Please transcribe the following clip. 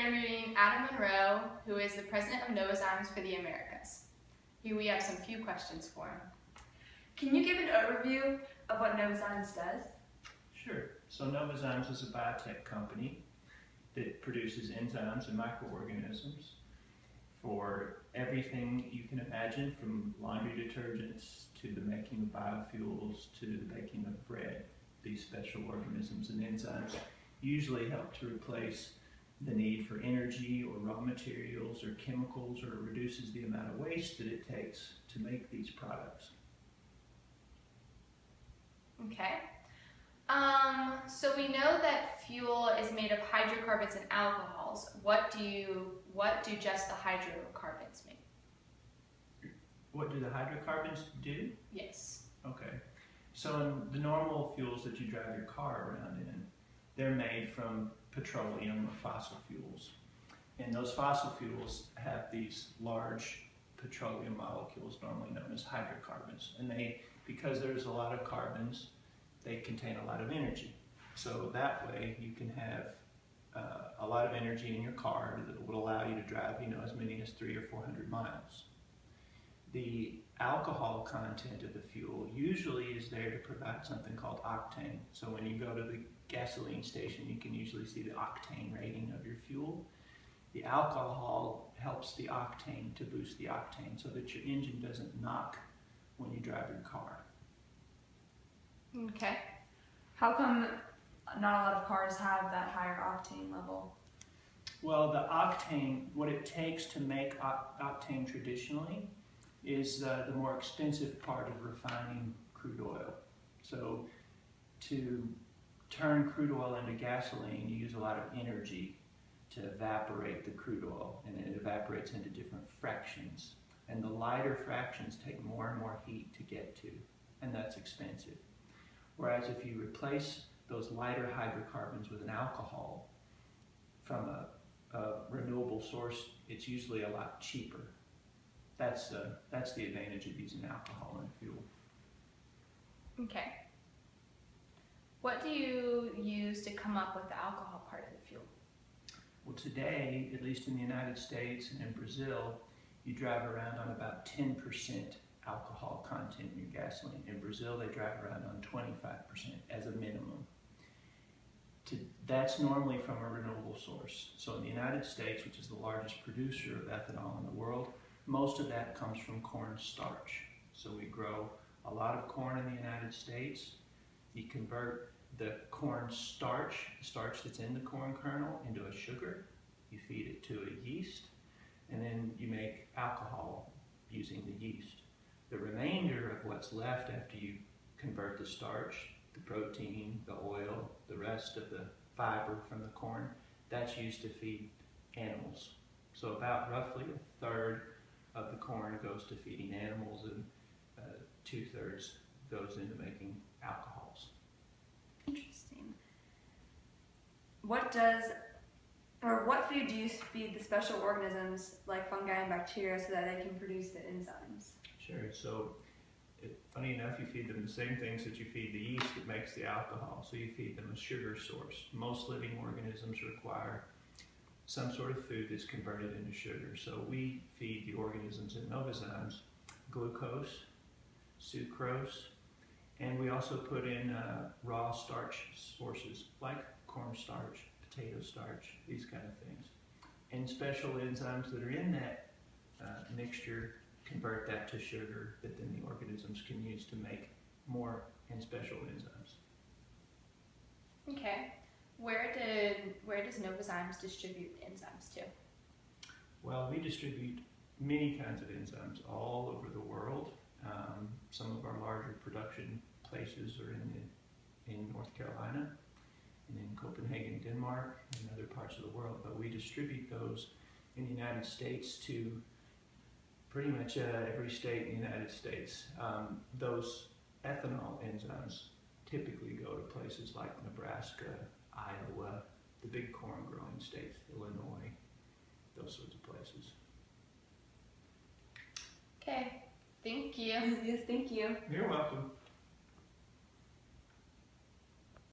interviewing Adam Monroe, who is the president of Novozymes for the Americas. Here we have some few questions for him. Can you give an overview of what Novozymes does? Sure. So Novozymes is a biotech company that produces enzymes and microorganisms for everything you can imagine, from laundry detergents to the making of biofuels to the baking of bread. These special organisms and enzymes usually help to replace the need for energy or raw materials or chemicals, or reduces the amount of waste that it takes to make these products. Okay. So we know that fuel is made of hydrocarbons and alcohols. What do just the hydrocarbons make? What do the hydrocarbons do? Yes. Okay. So in the normal fuels that you drive your car around in, they're made from petroleum or fossil fuels. And those fossil fuels have these large petroleum molecules, normally known as hydrocarbons. And because there's a lot of carbons, they contain a lot of energy. So that way you can have a lot of energy in your car that would allow you to drive, as many as 300 or 400 miles. The alcohol content of the fuel usually is there to provide something called octane. So when you go to the gasoline station, you can usually see the octane rating of your fuel. The alcohol helps the octane to boost the octane so that your engine doesn't knock when you drive your car. Okay. How come not a lot of cars have that higher octane level? Well, the octane, what it takes to make octane traditionally is the more expensive part of refining crude oil. So to turn crude oil into gasoline, you use a lot of energy to evaporate the crude oil, and it evaporates into different fractions. And the lighter fractions take more and more heat to get to, and that's expensive. Whereas if you replace those lighter hydrocarbons with an alcohol from a renewable source, it's usually a lot cheaper. That's the advantage of using alcohol in fuel. Okay. What do you use to come up with the alcohol part of the fuel? Well, today, at least in the United States and in Brazil, you drive around on about 10% alcohol content in your gasoline. In Brazil, they drive around on 25% as a minimum. That's normally from a renewable source. So in the United States, which is the largest producer of ethanol in the world, most of that comes from corn starch. So we grow a lot of corn in the United States. You convert the corn starch, the starch that's in the corn kernel, into a sugar. You feed it to a yeast, and then you make alcohol using the yeast. The remainder of what's left after you convert the starch, the protein, the oil, the rest of the fiber from the corn, that's used to feed animals. So about roughly a third of the corn goes to feeding animals, and 2/3 goes into making alcohols. Interesting. What food do you feed the special organisms like fungi and bacteria so that they can produce the enzymes? Sure. So, funny enough, you feed them the same things that you feed the yeast that makes the alcohol. So you feed them a sugar source. Most living organisms require some sort of food that's converted into sugar. So we feed the organisms in Novozymes glucose, sucrose, and we also put in raw starch sources like cornstarch, potato starch, these kind of things. And special enzymes that are in that mixture convert that to sugar that then the organisms can use to make more and special enzymes. Okay. Where does Novozymes distribute enzymes to? Well, we distribute many kinds of enzymes all over the world. Some of our larger production places are in North Carolina and in Copenhagen, Denmark, and other parts of the world. But we distribute those in the United States to pretty much every state in the United States. Those ethanol enzymes typically go to places like Nebraska, Iowa, the big corn growing states, Illinois, those sorts of places. Okay, thank you. Yes, thank you. You're welcome.